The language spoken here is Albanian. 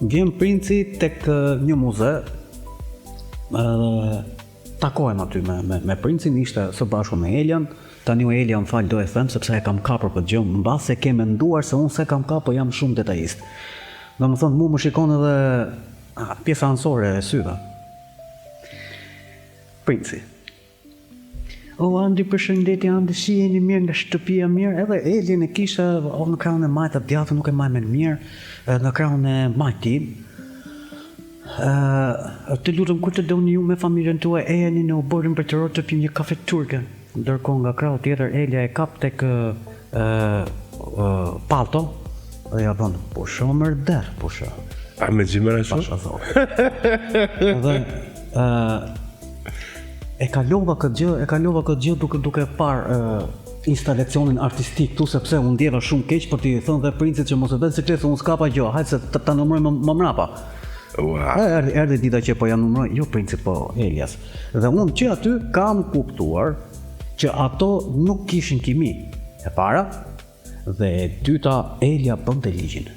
Vjen princi tek një muze, takohem aty me princin, ishte së bashku me Elian. Tani u Elian fal do e them sepse e kam kapur këtë gjë, mbas e ke menduar se unë se kam kapur, jam shumë detajist. Domethënë mu më shikon edhe pjesa anësore e syve. Princi. O Andi, përshëndetje Andi, si jeni mirë nga shtëpia mirë? Edhe Elian e kishte në krahun e majt, atë djathtë nuk e maj me mirë, në krahun e majtit. Të lutem, kur të doni ju me familjen tuaj, ejeni në oborin për të rrotë të pim një kafe turke. Ndërkohë nga krahu tjetër Elia e kap tek palto dhe ja bën, po shomër der, po shë. A me gjimera shumë? Pasha thonë. Dhe e kalova këtë gjë duke parë instalacionin artistik tu, sepse unë ndjeva shumë keq për t'i thënë dhe princit që mos e vetë sekret se unë s'kapa gjë, hajtë se ta numrojmë më mrapa. Erdhi dita që po ja numroj, jo princi, po Elias. Dhe unë që aty kam kuptuar që ato nuk kishin kimi. E para dhe e dyta, Elia bënte ligjin.